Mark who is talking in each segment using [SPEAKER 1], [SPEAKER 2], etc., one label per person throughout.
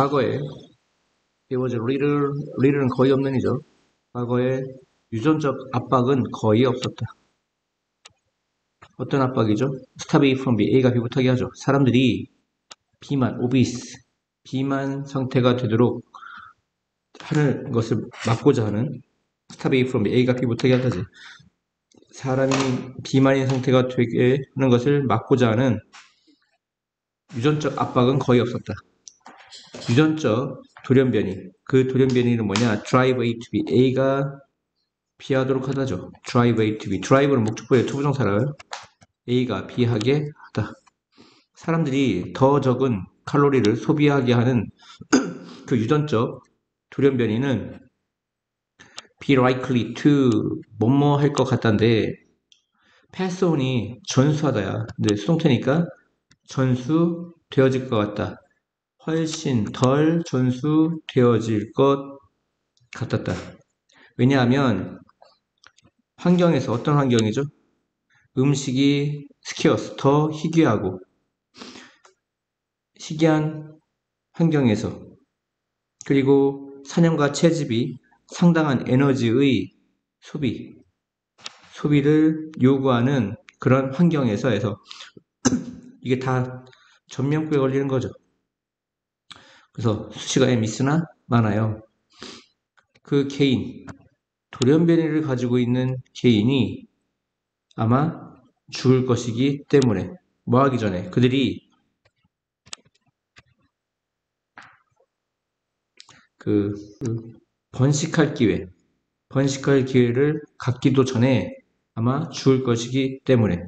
[SPEAKER 1] 과거에 it was little는 거의 없는 이죠. 과거에 유전적 압박은 거의 없었다. 어떤 압박이죠? stop A from B, A가 B 못하게 하죠. 사람들이 비만, obese, 비만 상태가 되도록 하는 것을 막고자 하는 stop A from B, A가 B 못하게 한다지. 사람이 비만인 상태가 되게 하는 것을 막고자 하는 유전적 압박은 거의 없었다. 유전적 돌연변이, 그 돌연변이는 뭐냐? drive A to B, A가 B하도록 하다죠. drive A to B, drive는 목적보의 투부정사를 A가 B하게 하다. 사람들이 더 적은 칼로리를 소비하게 하는 그 유전적 돌연변이는 be likely to 뭐뭐 할 것 같다인데 pass on이 전수하다야. 근데 수동태니까 전수되어질 것 같다. 훨씬 덜 전수되어질 것 같았다. 왜냐하면 환경에서 어떤 환경이죠? 음식이 scarce, 더 희귀하고 희귀한 환경에서 그리고 사냥과 채집이 상당한 에너지의 소비를 요구하는 그런 환경에서 해서 이게 다 전면부에 걸리는 거죠. 그래서 수치가 미스나 많아요. 그 개인, 돌연변이를 가지고 있는 개인이 아마 죽을 것이기 때문에 뭐 하기 전에 그들이 그 번식할 기회를 갖기도 전에 아마 죽을 것이기 때문에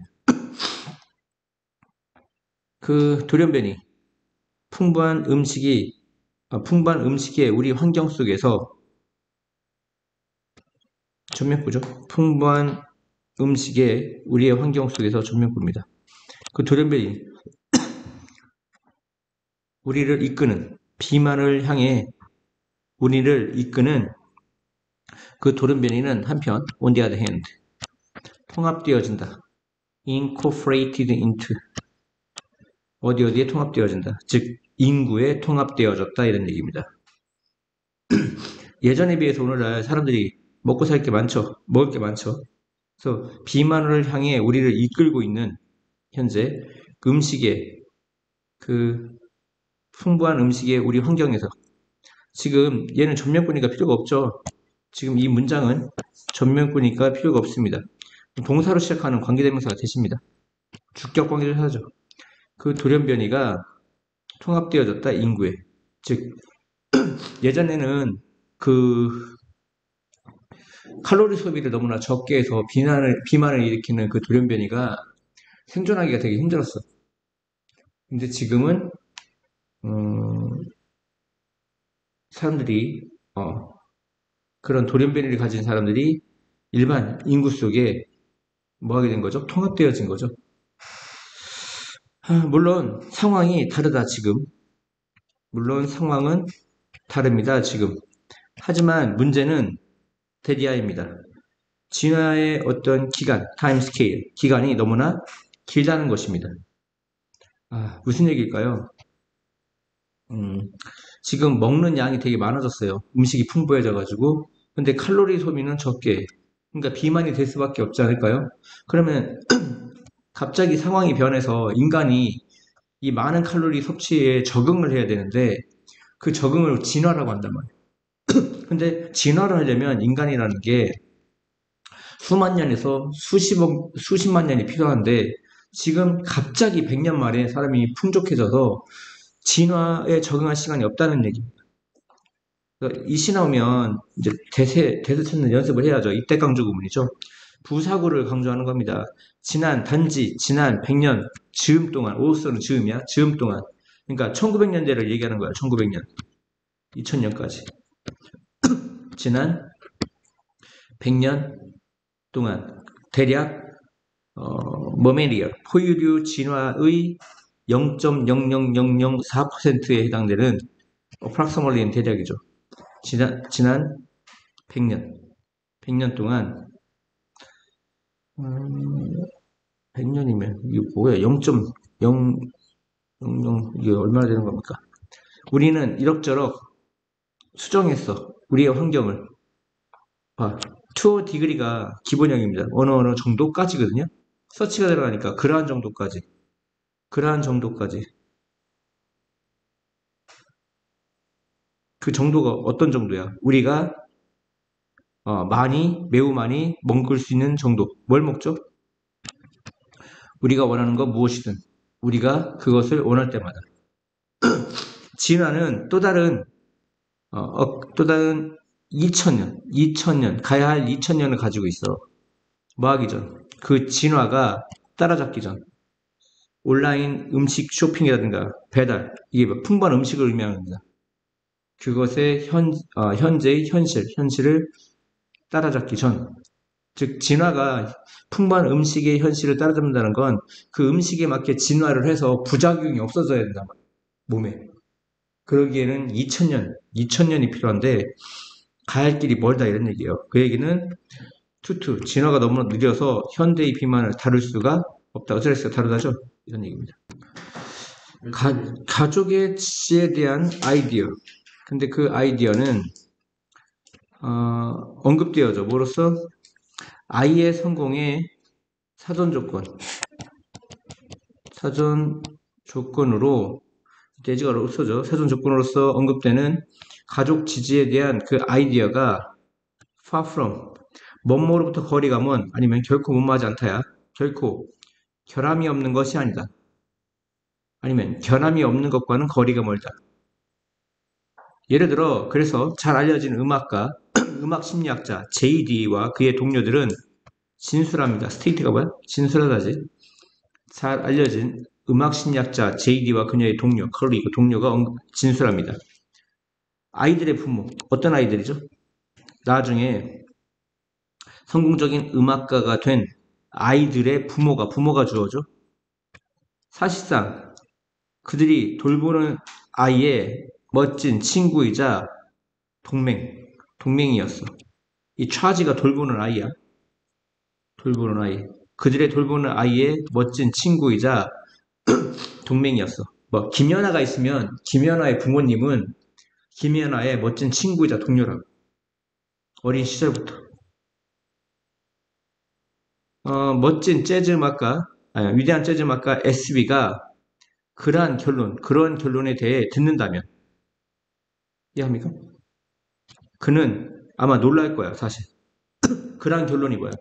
[SPEAKER 1] 그 돌연변이 풍부한 음식의 우리 환경 속에서 전면부죠. 풍부한 음식의 우리의 환경 속에서 전면부입니다. 그 돌연변이 우리를 이끄는 비만을 향해 우리를 이끄는 그 돌연변이는 한편 on the other hand 통합되어진다. incorporated into 어디에 통합되어진다. 즉 인구에 통합되어졌다 이런 얘기입니다. 예전에 비해서 오늘날 사람들이 먹고 살 게 많죠. 먹을 게 많죠. 그래서 비만을 향해 우리를 이끌고 있는 현재 그 풍부한 음식의 우리 환경에서 지금 얘는 전면구니까 필요가 없죠. 지금 이 문장은 전면구니까 필요가 없습니다. 동사로 시작하는 관계대명사가 되십니다. 주격 관계대명사죠. 그 돌연변이가 통합되어졌다 인구에. 즉 예전에는 그 칼로리 소비를 너무나 적게 해서 비만을 일으키는 그 돌연변이가 생존하기가 되게 힘들었어. 근데 지금은 사람들이 그런 돌연변이를 가진 사람들이 일반 인구 속에 뭐 하게 된 거죠? 통합되어진 거죠. 물론 상황이 다르다 지금. 물론 상황은 다릅니다 지금. 하지만 문제는 대디아입니다. 진화의 어떤 기간, 타임 스케일, 기간이 너무나 길다는 것입니다. 무슨 얘기일까요? 지금 먹는 양이 되게 많아졌어요. 음식이 풍부해져가지고. 근데 칼로리 소비는 적게. 그러니까 비만이 될 수밖에 없지 않을까요? 그러면 갑자기 상황이 변해서 인간이 이 많은 칼로리 섭취에 적응을 해야 되는데 그 적응을 진화라고 한단 말이에요. 근데 진화를 하려면 인간이라는 게 수만 년에서 수십만 년이 필요한데 지금 갑자기 100년 만에 사람이 풍족해져서 진화에 적응할 시간이 없다는 얘기입니다. 이 시 나오면 이제 대세 찾는 연습을 해야죠. 이때 강조 구문이죠. 부사구를 강조하는 겁니다. 지난 100년, 즈음 동안, 오스는 즈음이야. 즈음 동안. 그러니까 1900년대를 얘기하는 거야. 1900년. 2000년까지. 지난 100년 동안 대략 머메리얼 포유류 진화의 0.00004%에 해당되는 approximately는 대략이죠. 지난 100년 동안 100년이면 이게 뭐야? 0.000 이게 얼마나 되는 겁니까? 우리는 이럭저럭 수정했어. 우리의 환경을. 봐. 투어 디그리가 기본형입니다. 어느 정도까지거든요. 서치가 들어가니까 그러한 정도까지. 그러한 정도까지. 그 정도가 어떤 정도야? 우리가 많이, 매우 많이 먹을 수 있는 정도. 뭘 먹죠? 우리가 원하는 거 무엇이든 우리가 그것을 원할 때마다. 진화는 또 다른 2000년 가야 할 2000년을 가지고 있어. 뭐 하기 전? 그 진화가 따라잡기 전. 온라인 음식 쇼핑이라든가 배달, 이게 뭐 풍부한 음식을 의미합니다. 그것의 현재의 현실을 따라잡기 전. 즉, 진화가 풍부한 음식의 현실을 따라잡는다는 건 그 음식에 맞게 진화를 해서 부작용이 없어져야 된다. 몸에. 그러기에는 2000년이 필요한데, 가야 할 길이 멀다 이런 얘기예요. 그 얘기는 진화가 너무 느려서 현대의 비만을 다룰 수가 없다. 스트레스가 다르다죠? 이런 얘기입니다. 가족의 지에 대한 아이디어. 근데 그 아이디어는 언급되어져. 뭐로써? 아이의 성공의 사전 조건으로 돼지가로서죠. 사전 조건으로서 언급되는 가족 지지에 대한 그 아이디어가 far from 뭐뭐로부터 거리가 먼 아니면 결코 무모하지 않다야. 결코 결함이 없는 것이 아니다. 아니면 결함이 없는 것과는 거리가 멀다. 예를 들어 그래서 잘 알려진 음악가, 음악 심리학자 JD와 그의 동료들은 진술합니다. 스테이트가 뭐야? 진술하다지. 잘 알려진 음악 심리학자 JD와 그녀의 동료, 컬리, 그 동료가 진술합니다. 아이들의 부모, 어떤 아이들이죠? 나중에 성공적인 음악가가 된 아이들의 부모가 주어져. 사실상 그들이 돌보는 아이의 멋진 친구이자 동맹이었어. 이 차지가 돌보는 아이야. 돌보는 아이. 그들의 돌보는 아이의 멋진 친구이자 동맹이었어. 뭐 김연아가 있으면 김연아의 부모님은 김연아의 멋진 친구이자 동료라고. 어린 시절부터. 멋진 재즈 음악가, 위대한 재즈 음악가 SB가 그런 결론에 대해 듣는다면, 이해합니까? 그는 아마 놀랄 거야, 사실. 그러한 결론이 뭐야?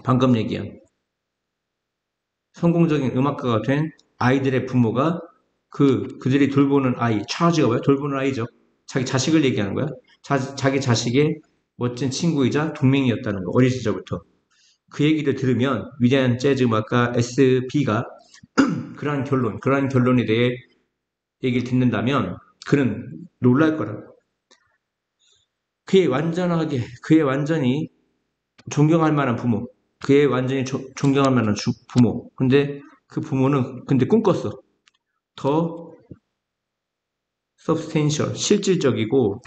[SPEAKER 1] 방금 얘기한 성공적인 음악가가 된 아이들의 부모가 그들이 돌보는 아이, 차지가 뭐야? 돌보는 아이죠. 자기 자식을 얘기하는 거야. 자기 자식의 멋진 친구이자 동맹이었다는 거, 어린 시절부터. 그 얘기를 들으면 위대한 재즈 음악가 SB가 그러한 결론에 대해 얘기를 듣는다면 그는 놀랄 거라고. 그의 완전히 존경할 만한 부모, 그의 완전히 존경할 만한 부모. 근데 그 부모는 꿈꿨어. 더 substantial, 실질적이고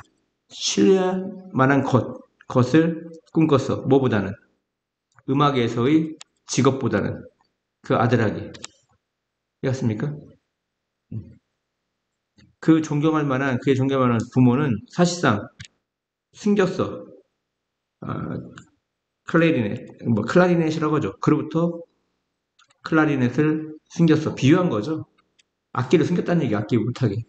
[SPEAKER 1] 신뢰할 만한 것을 꿈꿨어. 뭐보다는 음악에서의 직업보다는 그 아들에게. 이해했습니까? 그의 존경할 만한 부모는 사실상 숨겼어. 클라리넷이라고 하죠. 그로부터 클라리넷을 숨겼어. 비유한 거죠. 악기를 숨겼다는 얘기, 악기 못하게.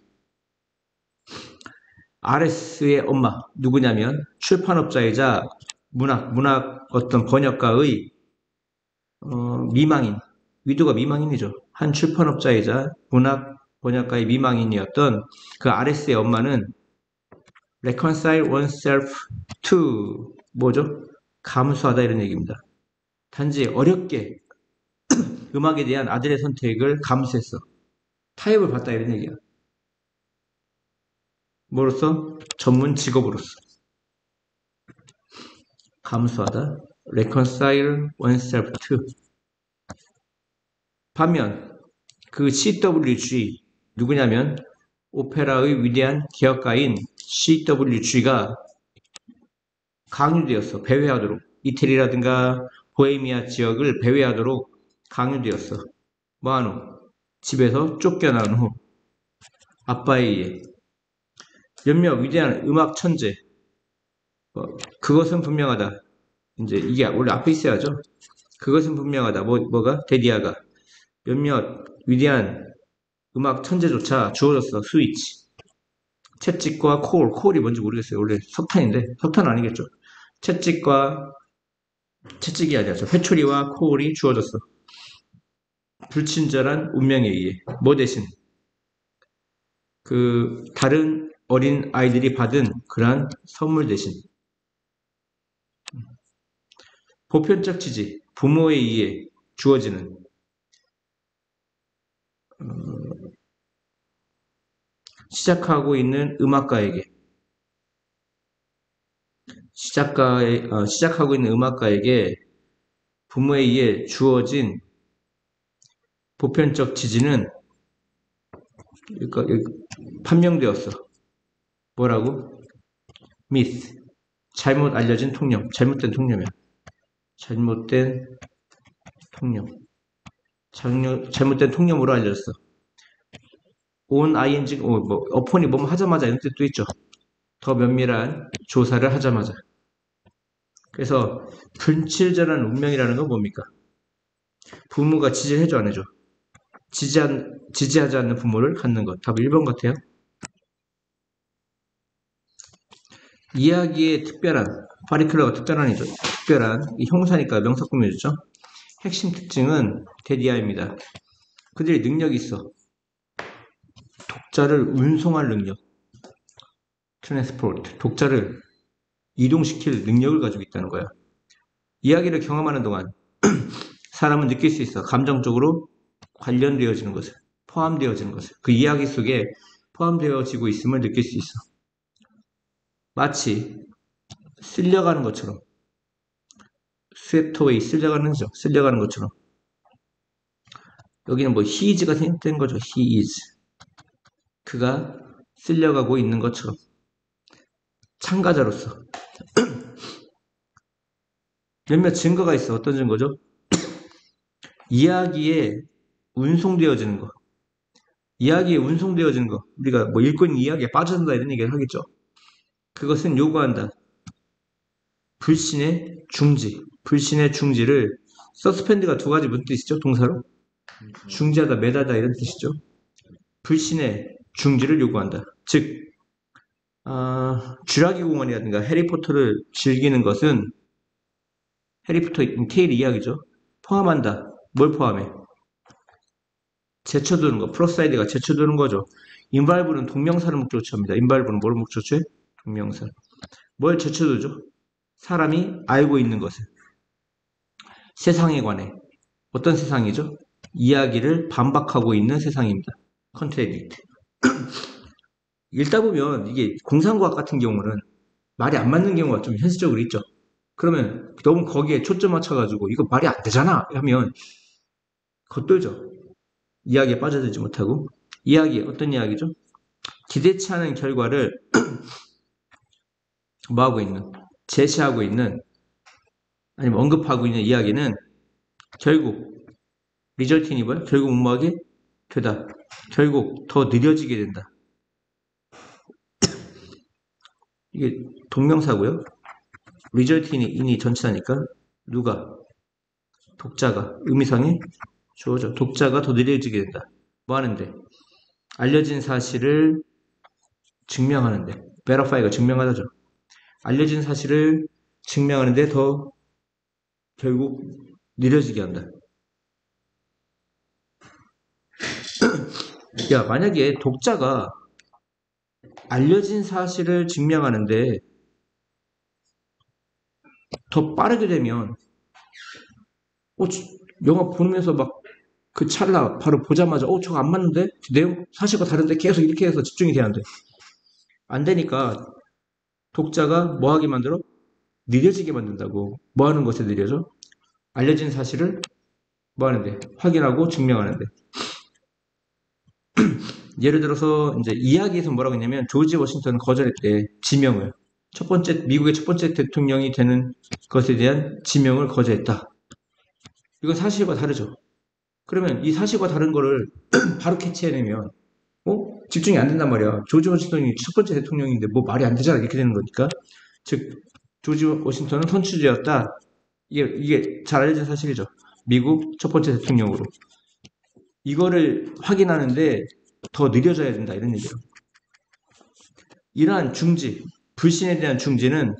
[SPEAKER 1] RS의 엄마, 누구냐면 출판업자이자 문학 어떤 번역가의 미망인, 위도가 미망인이죠. 한 출판업자이자 문학 번역가의 미망인이었던 그 RS의 엄마는 reconcile oneself to 뭐죠? 감수하다 이런 얘기입니다. 단지 어렵게 음악에 대한 아들의 선택을 감수했어. 타협을 봤다 이런 얘기야. 뭐로써? 전문 직업으로서. 감수하다. reconcile oneself to. 반면 그 CWG 누구냐면 오페라의 위대한 기업가인 CWG가 강요되었어. 배회하도록. 이태리라든가 보헤미아 지역을 배회하도록 강요되었어. 뭐하노? 집에서 쫓겨난 후 아빠에 의해. 몇몇 위대한 음악 천재. 그것은 분명하다. 이제 이게 원래 앞에 있어야죠. 그것은 분명하다. 뭐가? 데디아가. 몇몇 위대한 음악 천재조차 주어졌어. 스위치. 채찍과 콜이 뭔지 모르겠어요. 원래 석탄인데. 석탄 아니겠죠. 채찍이 아니라 회초리와 콜이 주어졌어. 불친절한 운명에 의해. 뭐 대신? 그 다른 어린 아이들이 받은 그러한 선물 대신. 보편적 지지. 부모에 의해 주어지는. 시작하고 있는 음악가에게. 시작하고 있는 음악가에게 부모에 의해 주어진 보편적 지지는 그러니까 판명되었어. 뭐라고? 미스. 잘못 알려진 통념. 잘못된 통념이야. 잘못된 통념. 잘못된 통념으로 알려졌어. on ing 어폰이 뭐뭐 하자마자 이런 뜻도 있죠. 더 면밀한 조사를 하자마자. 그래서 불친절한 운명이라는 건 뭡니까? 부모가 지지를 해줘 안 해줘? 지지하지 않는 부모를 갖는 것. 답 1번 같아요. 이야기의 파리큘러가 특별한이죠. 특별한 이 형사니까 명사구문이죠. 핵심 특징은 데디아입니다. 그들이 능력이 있어. 독자를 운송할 능력. 트랜스포트. 독자를 이동시킬 능력을 가지고 있다는 거야. 이야기를 경험하는 동안 사람은 느낄 수 있어. 감정적으로 관련되어지는 것을. 포함되어지는 것을. 그 이야기 속에 포함되어지고 있음을 느낄 수 있어. 마치 쓸려가는 것처럼. 스웨터웨이 쓸려가는 것처럼. 여기는 뭐 he is가 된 거죠. he is. 그가 쓸려가고 있는 것처럼. 참가자로서. 몇몇 증거가 있어. 어떤 증거죠? 이야기에 운송되어지는 거. 이야기에 운송되어지는 거. 우리가 뭐 읽고 있는 이야기에 빠져든다 이런 얘기를 하겠죠. 그것은 요구한다. 불신의 중지. 불신의 중지를 서스펜드가 두 가지 무슨 뜻이죠? 동사로? 중지하다, 매달다 이런 뜻이죠. 불신의 중지를 요구한다. 즉 쥐라기 공원이라든가 해리포터를 즐기는 것은 해리포터 테일 이야기죠. 포함한다. 뭘 포함해? 제쳐두는 거. 플러스 사이드가 제쳐두는 거죠. 인발브는 동명사를 목적으로 취합니다. 인발브는 뭘 목적으로 취해? 동명사. 뭘 제쳐두죠? 사람이 알고 있는 것을. 세상에 관해. 어떤 세상이죠? 이야기를 반박하고 있는 세상입니다. 컨트레딕트. 읽다 보면 이게 공상과학 같은 경우는 말이 안 맞는 경우가 좀 현실적으로 있죠. 그러면 너무 거기에 초점 맞춰가지고 이거 말이 안 되잖아 하면 겉돌죠. 이야기에 빠져들지 못하고. 어떤 이야기죠? 기대치 않은 결과를 뭐하고 있는, 제시하고 있는, 아니면 언급하고 있는 이야기는 결국 리절틴이 뭐야? 결국 뭐하게 되다. 결국 더 느려지게 된다. 이게 동명사고요. 리절틴이 전치사니까 누가? 독자가. 의미상의 주어져. 독자가 더 느려지게 된다. 뭐 하는데? 알려진 사실을 증명하는데. verify가 증명하다죠. 알려진 사실을 증명하는데 더 결국 느려지게 한다. 야, 만약에 독자가 알려진 사실을 증명하는데 더 빠르게 되면 영화 보면서 막 그 찰나 바로 보자마자 저거 안 맞는데? 내용 사실과 다른데 계속 이렇게 해서 집중이 돼야 돼. 안 되니까 독자가 뭐 하게 만들어? 느려지게 만든다고. 뭐 하는 것에 느려져? 알려진 사실을 뭐 하는데? 확인하고 증명하는데. 예를 들어서 이제 이야기에서 뭐라고 했냐면 조지 워싱턴은 거절했대. 지명을. 미국의 첫 번째 대통령이 되는 것에 대한 지명을 거절했다. 이건 사실과 다르죠. 그러면 이 사실과 다른 거를 바로 캐치해내면 집중이 안 된단 말이야. 조지 워싱턴이 첫 번째 대통령인데 뭐 말이 안 되잖아. 이렇게 되는 거니까. 즉, 조지 워싱턴은 선출되었다. 이게 잘 알려진 사실이죠. 미국 첫 번째 대통령으로. 이거를 확인하는데 더 느려져야 된다. 이런 얘기예요. 이러한 중지, 불신에 대한 중지는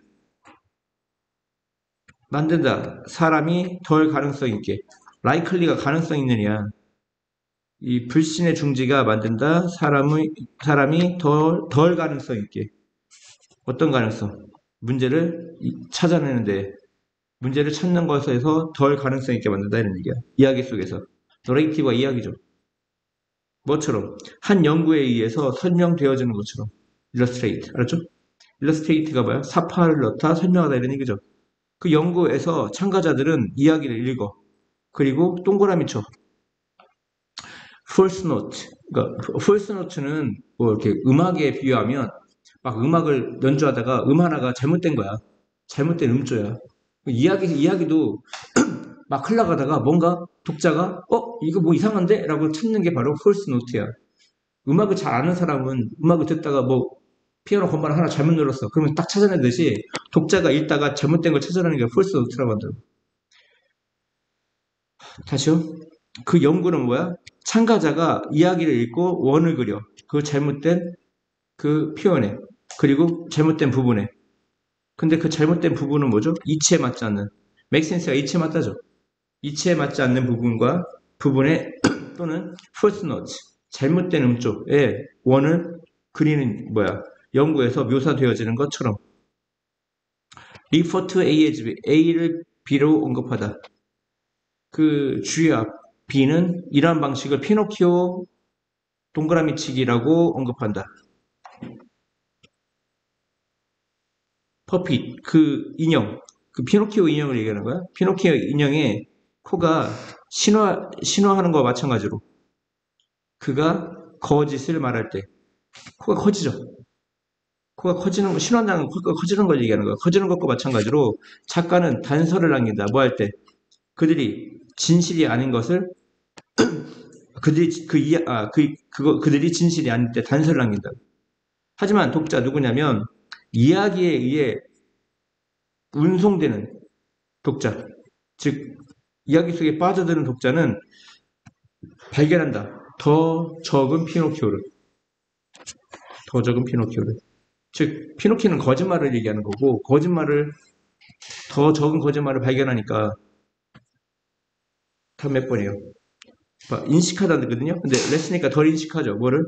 [SPEAKER 1] 만든다. 사람이 덜 가능성 있게. 라이클리가 가능성 있느냐. 이 불신의 중지가 만든다. 사람이 덜 가능성 있게. 어떤 가능성? 문제를 찾아내는데, 문제를 찾는 것에서 덜 가능성 있게 만든다. 이런 얘기야. 이야기 속에서. 너레이티브가 이야기죠. 뭐처럼? 한 연구에 의해서 설명되어지는 것처럼. 일러스트레이트. 알았죠? 일러스트레이트가 뭐야? 사파를 넣다, 설명하다 이런 얘기죠. 그 연구에서 참가자들은 이야기를 읽어. 그리고 동그라미 쳐. false note. 그러니까 false note는 뭐 이렇게 음악에 비유하면 막 음악을 연주하다가 음 하나가 잘못된 거야. 잘못된 음조야. 이야기도 막 흘러가다가 뭔가 독자가 이거 뭐 이상한데? 라고 찾는 게 바로 false note야. 음악을 잘 아는 사람은 음악을 듣다가 뭐 피아노 건반 하나 잘못 눌렀어. 그러면 딱 찾아내듯이 독자가 읽다가 잘못된 걸 찾아내는 게 false note라고 한다. 다시요. 그 연구는 뭐야? 참가자가 이야기를 읽고 원을 그려. 그 잘못된 그 표현에. 그리고 잘못된 부분에. 근데 그 잘못된 부분은 뭐죠? 이치에 맞지 않는. 맥센스가 이치에 맞다죠. 이치에 맞지 않는 부분과 부분에 또는 false note. 잘못된 음쪽에 원을 그리는 뭐야? 연구에서 묘사되어지는 것처럼. refer to A as B. A를 B로 언급하다. 그 주의 앞 B는 이러한 방식을 피노키오 동그라미 치기라고 언급한다. 퍼핏, 그 인형, 그 피노키오 인형을 얘기하는 거야. 피노키오 인형의 코가 신화하는 거와 마찬가지로 그가 거짓을 말할 때 코가 커지죠. 코가 커지는 거, 신화한다는 코가 커지는 걸 얘기하는 거야. 커지는 것과 마찬가지로 작가는 단서를 남긴다. 뭐 할 때? 그들이 진실이 아닌 것을 그들이 진실이 아닐 때 단서를 남긴다. 하지만 독자 누구냐면 이야기에 의해 운송되는 독자, 즉 이야기 속에 빠져드는 독자는 발견한다. 더 적은 피노키오를. 즉 피노키오는 거짓말을 얘기하는 거고 더 적은 거짓말을 발견하니까 다 몇 번이에요. 인식하다거든요. 근데 레스니까 덜 인식하죠. 뭐를?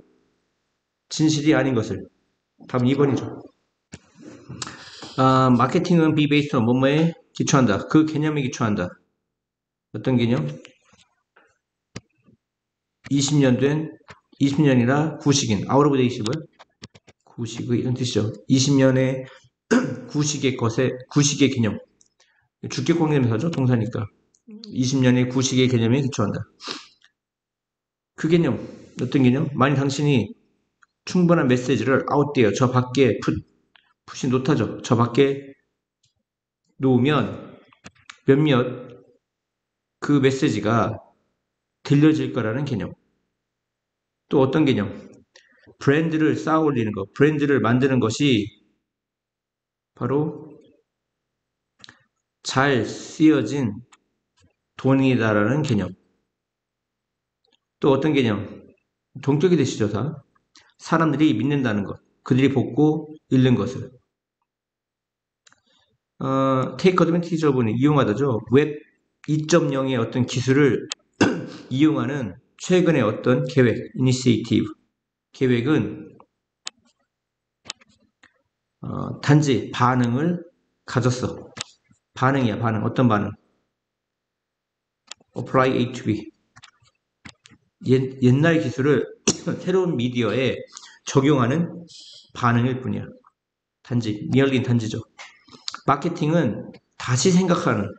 [SPEAKER 1] 진실이 아닌 것을. 다음 2번이죠. 마케팅은 be based on 뭐뭐에 기초한다. 그 개념에 기초한다. 어떤 개념? 20년이나 구식인, out of date이고요. 구식의 이런 뜻이죠. 20년의 구식의 개념. 주격관계명사죠. 동사니까. 20년의 구식의 개념에 기초한다. 그 개념, 어떤 개념? 만약 당신이 충분한 메시지를 아웃되어 저 밖에 푸시 놓다죠. 저 밖에 놓으면 몇몇 그 메시지가 들려질 거라는 개념. 또 어떤 개념? 브랜드를 쌓아 올리는 것, 브랜드를 만드는 것이 바로 잘 쓰여진 돈이다라는 개념. 또 어떤 개념? 동격이 되시죠, 다? 사람들이 믿는다는 것, 그들이 복고 읽는 것을. take advantage of는 이용하다죠. 웹 2.0의 어떤 기술을 이용하는 최근의 어떤 계획, initiative. 계획은 단지 반응을 가졌어. 반응이야, 반응. 어떤 반응? apply A to B. 옛날 기술을 새로운 미디어에 적용하는 반응일 뿐이야. 단지, merely 단지죠. 마케팅은 다시 생각하는,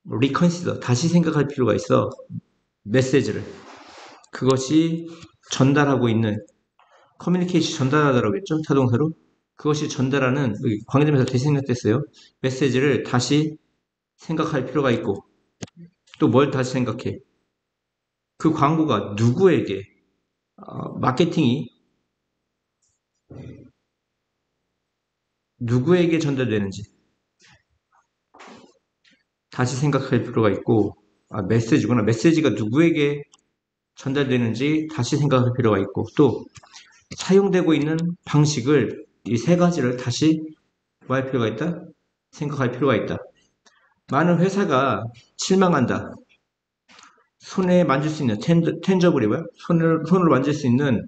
[SPEAKER 1] reconsider, 다시 생각할 필요가 있어. 메시지를. 그것이 전달하고 있는, 커뮤니케이션 전달하다라고 했죠? 타동사로. 그것이 전달하는, 관계대명사 대생략됐어요. 메시지를 다시 생각할 필요가 있고, 또 뭘 다시 생각해? 그 광고가 누구에게 마케팅이 누구에게 전달되는지 다시 생각할 필요가 있고, 메시지구나. 메시지가 누구에게 전달되는지 다시 생각할 필요가 있고, 또 사용되고 있는 방식을 이 세 가지를 다시 뭐 할 필요가 있다? 생각할 필요가 있다. 많은 회사가 실망한다. 손에 만질 수 있는 텐저블이 뭐야? 손으로 만질 수 있는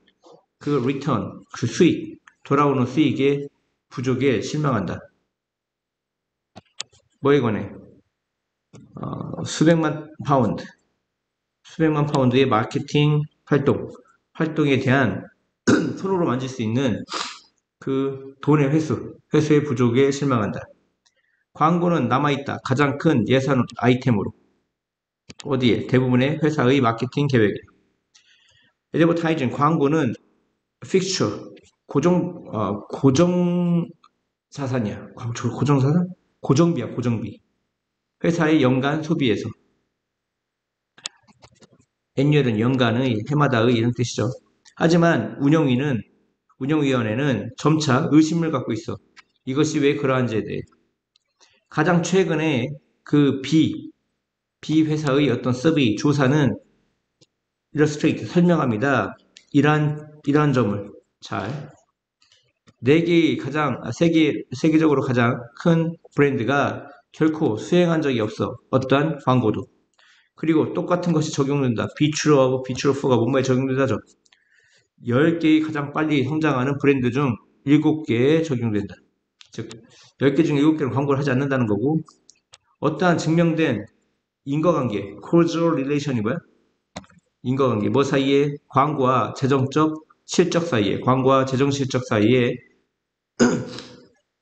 [SPEAKER 1] 그 리턴, 그 수익, 돌아오는 수익의 부족에 실망한다. 뭐에 관해? 수백만 파운드의 마케팅 활동에 대한 손으로 만질 수 있는 그 돈의 회수의 부족에 실망한다. 광고는 남아있다. 가장 큰 예산 아이템으로. 어디에? 대부분의 회사의 마케팅 계획에. 애드버타이징, 광고는 픽처, 고정 자산이야. 고정 자산? 고정비야, 고정비. 회사의 연간 소비에서. annual은 연간의, 해마다의 이런 뜻이죠. 하지만 운영위원회는 점차 의심을 갖고 있어. 이것이 왜 그러한지에 대해. 가장 최근에 그 비회사의 어떤 서비, 조사는 일러스트레이트, 설명합니다. 이러한 점을 잘. 세계적으로 가장 큰 브랜드가 결코 수행한 적이 없어. 어떠한 광고도. 그리고 똑같은 것이 적용된다. 비추어, 비추어프가 뭔가에 적용된다죠. 10개의 가장 빨리 성장하는 브랜드 중 7개에 적용된다. 즉, 10개 중 7개는 광고를 하지 않는다는 거고, 어떠한 증명된 인과관계, causal relation이 뭐야? 인과관계, 뭐 사이에? 광고와 재정적 실적 사이에, 광고와 재정 실적 사이에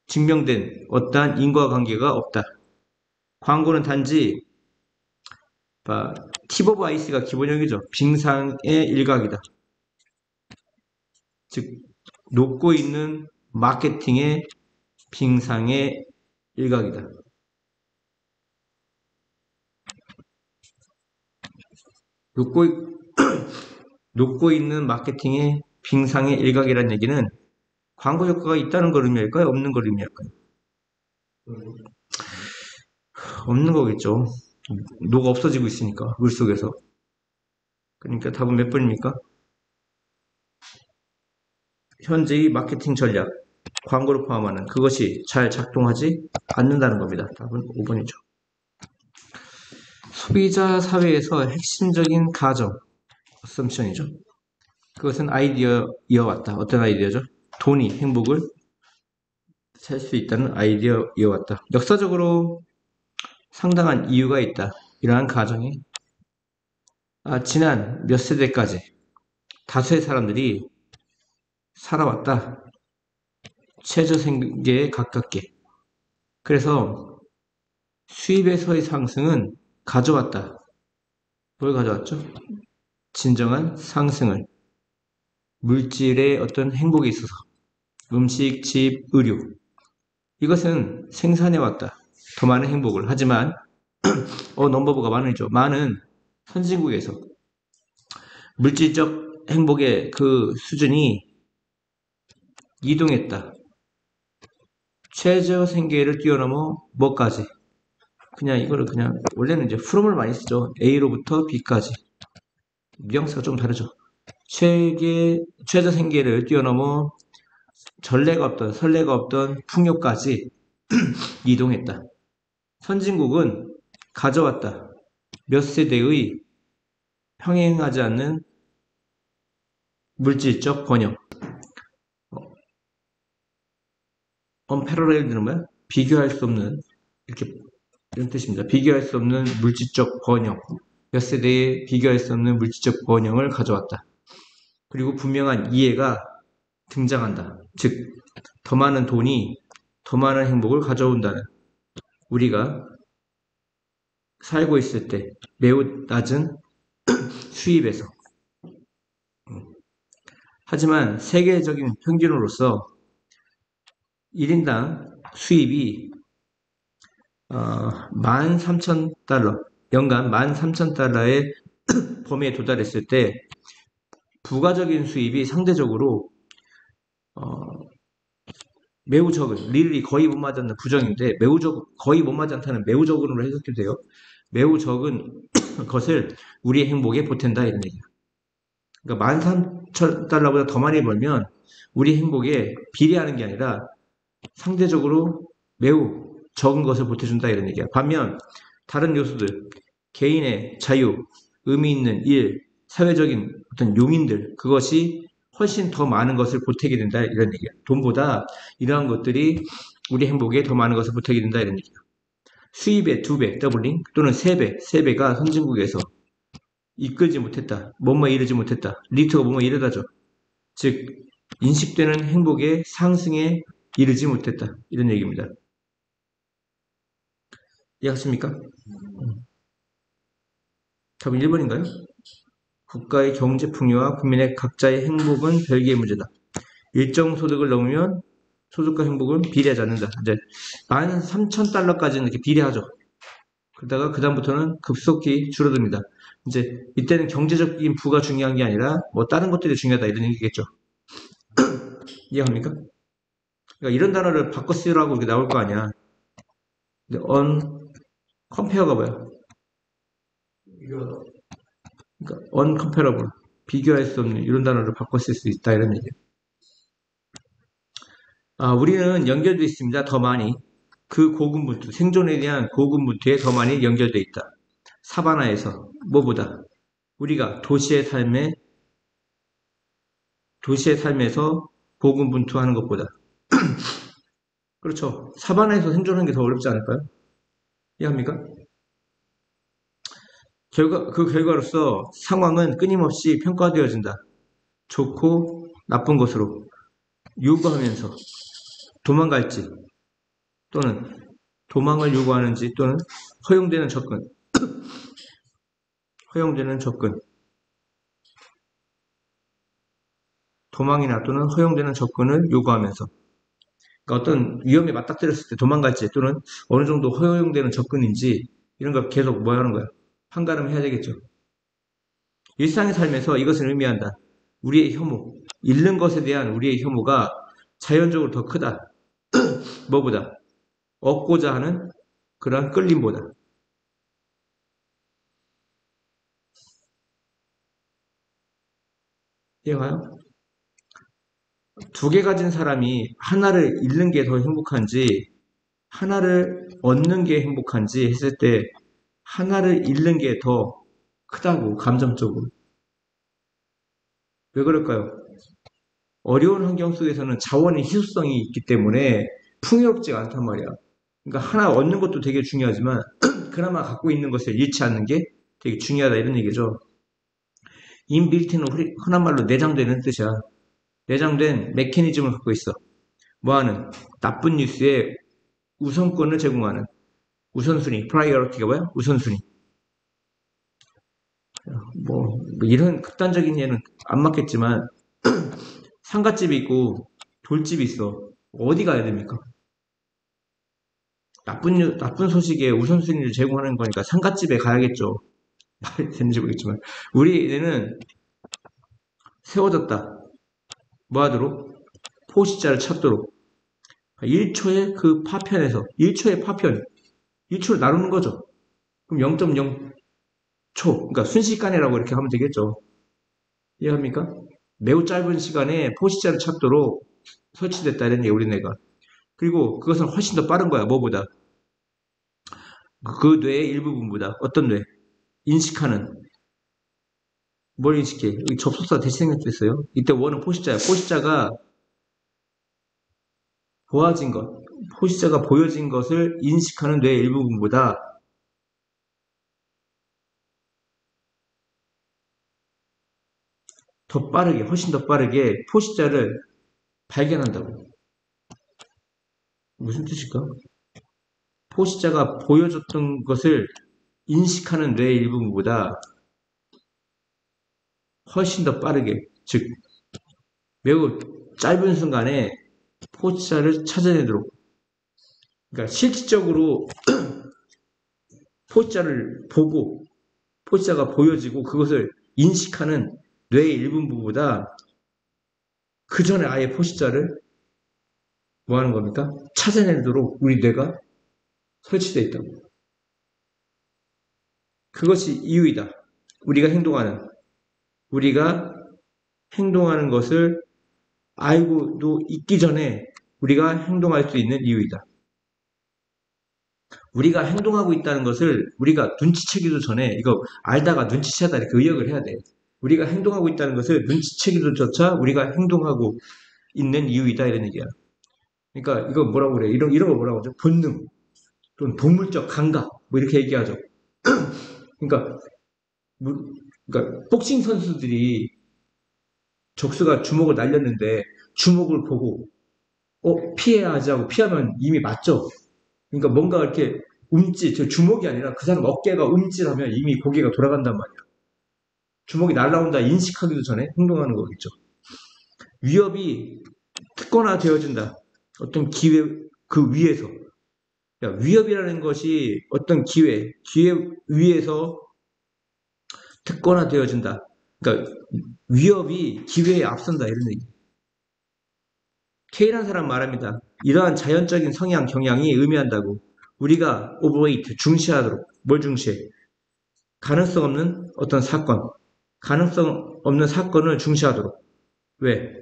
[SPEAKER 1] 증명된 어떠한 인과관계가 없다. 광고는 단지 팁 오브 아이스가 기본형이죠. 빙상의 일각이다. 즉 녹고 있는 마케팅의 빙상의 일각이다. 녹고 있는 마케팅의 빙상의 일각이라는 얘기는 광고 효과가 있다는 걸 의미할까요? 없는 걸 의미할까요? 없는 거겠죠. 녹아 없어지고 있으니까 물속에서. 그러니까 답은 몇 번입니까? 현재의 마케팅 전략, 광고를 포함하는 그것이 잘 작동하지 않는다는 겁니다. 답은 5번이죠. 소비자 사회에서 핵심적인 가정, 어썸션이죠. 그것은 아이디어이어왔다. 어떤 아이디어죠? 돈이 행복을 살 수 있다는 아이디어이어왔다. 역사적으로 상당한 이유가 있다. 이러한 가정이 지난 몇 세대까지 다수의 사람들이 살아왔다. 최저생계에 가깝게. 그래서 수입에서의 상승은 가져왔다. 뭘 가져왔죠? 진정한 상승을. 물질의 어떤 행복에 있어서. 음식, 집, 의료. 이것은 생산해왔다. 더 많은 행복을. 하지만 넘버보가 많으죠. 많은 선진국에서 물질적 행복의 그 수준이 이동했다. 최저 생계를 뛰어넘어 뭐까지? 이거를 원래는 이제 from을 많이 쓰죠. A로부터 B까지. 뉘앙스가 좀 다르죠. 최저 생계를 뛰어넘어 설레가 없던 풍요까지 이동했다. 선진국은 가져왔다. 몇 세대의 평행하지 않는 물질적 번영. unparalleled는 뭐야? 비교할 수 없는 이런 뜻입니다. 비교할 수 없는 물질적 번영. 몇 세대에 비교할 수 없는 물질적 번영을 가져왔다. 그리고 분명한 이해가 등장한다. 즉, 더 많은 돈이 더 많은 행복을 가져온다는 우리가 살고 있을 때 매우 낮은 수입에서 하지만 세계적인 평균으로서 1인당 수입이 13,000달러, 연간 13,000달러의 범위에 도달했을 때 부가적인 수입이 상대적으로 매우 적은, 릴이 거의 못 맞았는 부정인데 거의 못 맞았다는 매우 적은으로 해석해도 돼요. 매우 적은 것을 우리의 행복에 보탠다 이런 얘기야. 그러니까 13,000달러보다 더 많이 벌면 우리 행복에 비례하는 게 아니라 상대적으로 매우 적은 것을 보태준다 이런 얘기야. 반면 다른 요소들, 개인의 자유, 의미 있는 일, 사회적인 어떤 용인들, 그것이 훨씬 더 많은 것을 보태게 된다 이런 얘기야. 돈보다 이러한 것들이 우리 행복에 더 많은 것을 보태게 된다 이런 얘기야. 수입의 2배, 더블링 또는 3배, 3배가 선진국에서 이끌지 못했다. 뭐뭐 이르지 못했다. 리터가 뭐뭐 이르다죠. 즉 인식되는 행복의 상승에 이르지 못했다. 이런 얘기입니다. 이해하십니까? 답은 1번인가요? 국가의 경제 풍요와 국민의 각자의 행복은 별개의 문제다. 일정 소득을 넘으면 소득과 행복은 비례하지 않는다. 이제 13,000달러까지는 이렇게 비례하죠. 그러다가 그다음부터는 급속히 줄어듭니다. 이제 이때는 경제적인 부가 중요한 게 아니라 뭐 다른 것들이 중요하다 이런 얘기겠죠. 이해합니까? 그러니까 이런 단어를 바꿔 쓰라고 이렇게 나올 거 아니야. 근데 컴페어가 뭐야? 그러니까 uncomparable, 비교할 수 없는 이런 단어를 바꿔 쓸 수 있다 이런 얘기예요. 우리는 연결되어 있습니다. 더 많이. 그 고군분투, 생존에 대한 고군분투에 더 많이 연결되어 있다. 사바나에서 뭐보다 우리가 도시의 삶에서 고군분투하는 것보다 그렇죠. 사바나에서 생존하는 게 더 어렵지 않을까요? 이해합니까? 그 결과로서 상황은 끊임없이 평가되어진다. 좋고 나쁜 것으로 요구하면서 도망갈지 또는 도망을 요구하는지 또는 허용되는 접근, 도망이나 또는 허용되는 접근을 요구하면서 그러니까 어떤 위험에 맞닥뜨렸을 때 도망갈지 또는 어느 정도 허용되는 접근인지 이런 걸 계속 뭐 하는 거야? 판가름 해야 되겠죠. 일상의 삶에서 이것을 의미한다. 우리의 혐오, 잃는 것에 대한 우리의 혐오가 자연적으로 더 크다. 뭐보다? 얻고자 하는 그러한 끌림보다. 이해가요? 두 개 가진 사람이 하나를 잃는 게 더 행복한지 하나를 얻는 게 행복한지 했을 때 하나를 잃는 게 더 크다고 감정적으로. 왜 그럴까요? 어려운 환경 속에서는 자원의 희소성이 있기 때문에 풍요롭지가 않단 말이야. 그러니까 하나 얻는 것도 되게 중요하지만 그나마 갖고 있는 것을 잃지 않는 게 되게 중요하다 이런 얘기죠. 인빌트는 흔한 말로 내장되는 뜻이야. 내장된 메커니즘을 갖고 있어. 뭐하는? 나쁜 뉴스에 우선권을 제공하는 우선순위, 프라이어리티가 뭐야? 우선순위. 뭐 이런 극단적인 예는 안 맞겠지만 상갓집이 있고 돌집이 있어. 어디 가야 됩니까? 나쁜 소식에 우선순위를 제공하는 거니까 상갓집에 가야겠죠. 말이 되는지 모르겠지만 우리는 세워졌다. 뭐 하도록? 포식자를 찾도록. 1초의 그 파편에서 1초의 파편 1초를 나누는 거죠. 그럼 0.0초 그러니까 순식간이라고 이렇게 하면 되겠죠. 이해합니까? 매우 짧은 시간에 포식자를 찾도록 설치됐다 이런 얘기 우리네가. 그리고 그것은 훨씬 더 빠른 거야. 뭐보다? 그 뇌의 일부분보다. 어떤 뇌? 인식하는. 뭘 인식해? 여기 접속사 대시 생략됐어요. 이때 원은 포식자야. 포식자가 보여진 것을 인식하는 뇌의 일부분보다 더 빠르게, 훨씬 더 빠르게 포식자를 발견한다고. 무슨 뜻일까? 포식자가 보여줬던 것을 인식하는 뇌의 일부분보다 훨씬 더 빠르게, 즉 매우 짧은 순간에 포식자를 찾아내도록. 그러니까 실질적으로 포식자를 보고 포식자가 보여지고 그것을 인식하는 뇌의 일부분보다 그 전에 아예 포식자를 뭐 하는 겁니까? 찾아내도록 우리 뇌가 설치되어 있다고. 그것이 이유이다. 우리가 행동하는, 우리가 행동하는 것을 알고도 있기 전에 우리가 행동할 수 있는 이유이다. 우리가 행동하고 있다는 것을 우리가 눈치채기도 전에 이거 알다가 눈치채다 이렇게 의역을 해야 돼. 우리가 행동하고 있다는 것을 눈치채기도조차 우리가 행동하고 있는 이유이다 이런 얘기야. 그러니까 이거 뭐라고 그래? 이런 거 뭐라고 하죠? 본능 또는 동물적 감각 뭐 이렇게 얘기하죠. 그러니까 그러니까 복싱 선수들이 적수가 주먹을 날렸는데 주먹을 보고 피해야 하지 하고 피하면 이미 맞죠. 그러니까 뭔가 이렇게 저 주먹이 아니라 그 사람 어깨가 움찔하면 이미 고개가 돌아간단 말이야. 주먹이 날라온다 인식하기도 전에 행동하는 거겠죠. 위협이 특권화되어진다. 어떤 기회 그 위에서 위협이라는 것이 어떤 기회 위에서 특권화되어진다. 그러니까 위협이 기회에 앞선다 이런 얘기. K라는 사람 말합니다. 이러한 자연적인 성향, 경향이 의미한다고. 우리가 overweight, 중시하도록. 뭘 중시해? 가능성 없는 어떤 사건. 가능성 없는 사건을 중시하도록. 왜?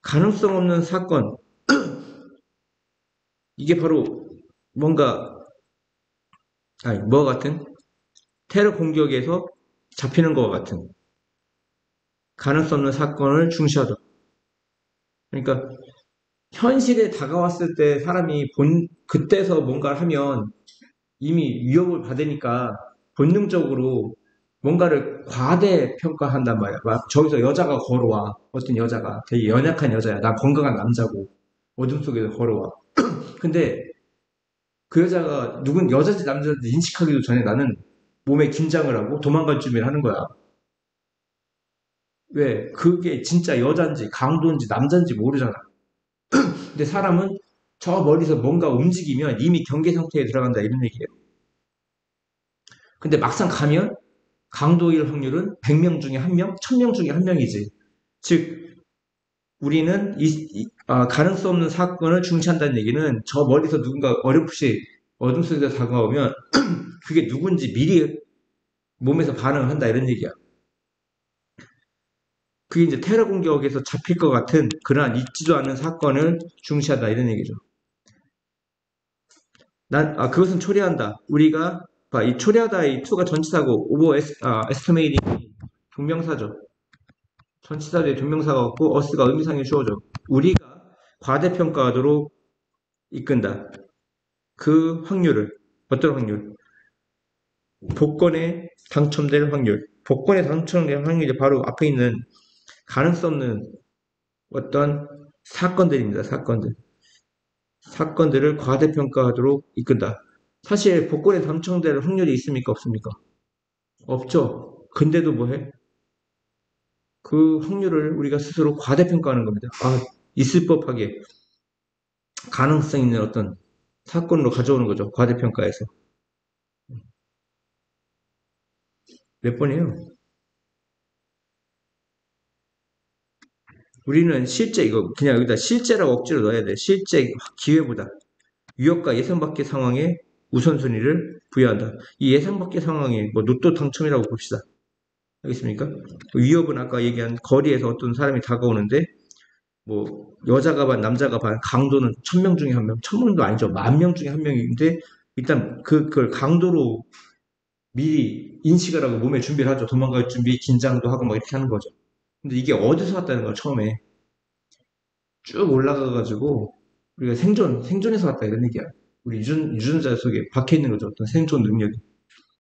[SPEAKER 1] 가능성 없는 사건. 이게 바로 뭔가, 뭐 같은? 테러 공격에서 잡히는 것과 같은. 가능성 없는 사건을 중시하도록. 그러니까 현실에 다가왔을 때 사람이 그때서 뭔가를 하면 이미 위협을 받으니까 본능적으로 뭔가를 과대평가한단 말이야. 막 저기서 여자가 걸어와. 어떤 여자가 되게 연약한 여자야. 난 건강한 남자고. 어둠 속에서 걸어와. 근데 그 여자가 누군 여자인지 남자인지 인식하기도 전에 나는 몸에 긴장을 하고 도망갈 준비를 하는 거야. 왜? 그게 진짜 여자인지 강도인지 남자인지 모르잖아. 근데 사람은 저 멀리서 뭔가 움직이면 이미 경계 상태에 들어간다 이런 얘기예요. 근데 막상 가면 강도일 확률은 100명 중에 1명, 1000명 중에 1명이지. 즉 우리는 가능성 없는 사건을 중시한다는 얘기는 저 멀리서 누군가 어렴풋이 어둠 속에서 다가오면 그게 누군지 미리 몸에서 반응을 한다 이런 얘기야. 그게 이제 테러 공격에서 잡힐 것 같은 그러한 있지도 않은 사건을 중시한다 이런 얘기죠. 그것은 초래한다. 우리가 이 초래하다 이 to가 전치사고 에스티메이팅이 동명사죠. 전치사 뒤에 동명사가 없고 어스가 의미상의 주어죠. 우리가 과대평가하도록 이끈다. 그 확률을 어떤 확률? 복권에 당첨될 확률. 복권에 당첨될 확률이 바로 앞에 있는 가능성 없는 어떤 사건들입니다. 사건들을 과대평가하도록 이끈다. 사실 복권에 당첨될 확률이 있습니까? 없습니까? 없죠. 근데도 뭐해? 그 확률을 우리가 스스로 과대평가하는 겁니다. 있을 법하게 가능성 있는 어떤 사건으로 가져오는 거죠. 과대평가해서. 몇 번이에요? 우리는 실제 이거 그냥 여기다 실제라고 억지로 넣어야 돼. 실제 기회보다 위협과 예상 밖의 상황에 우선순위를 부여한다. 이 예상 밖의 상황이 뭐 로또 당첨이라고 봅시다. 알겠습니까? 위협은 아까 얘기한 거리에서 어떤 사람이 다가오는데 뭐 여자가 반 남자가 반 강도는 1000명 중에 1명, 1000명도 아니죠. 10,000명 중에 1명인데 일단 그걸 강도로 미리 인식을 하고 몸에 준비를 하죠. 도망갈 준비, 긴장도 하고 막 이렇게 하는 거죠. 근데 이게 어디서 왔다는 거야, 처음에. 쭉 올라가가지고, 우리가 생존에서 왔다 이런 얘기야. 우리 유전자 속에 박혀 있는 거죠. 어떤 생존 능력이.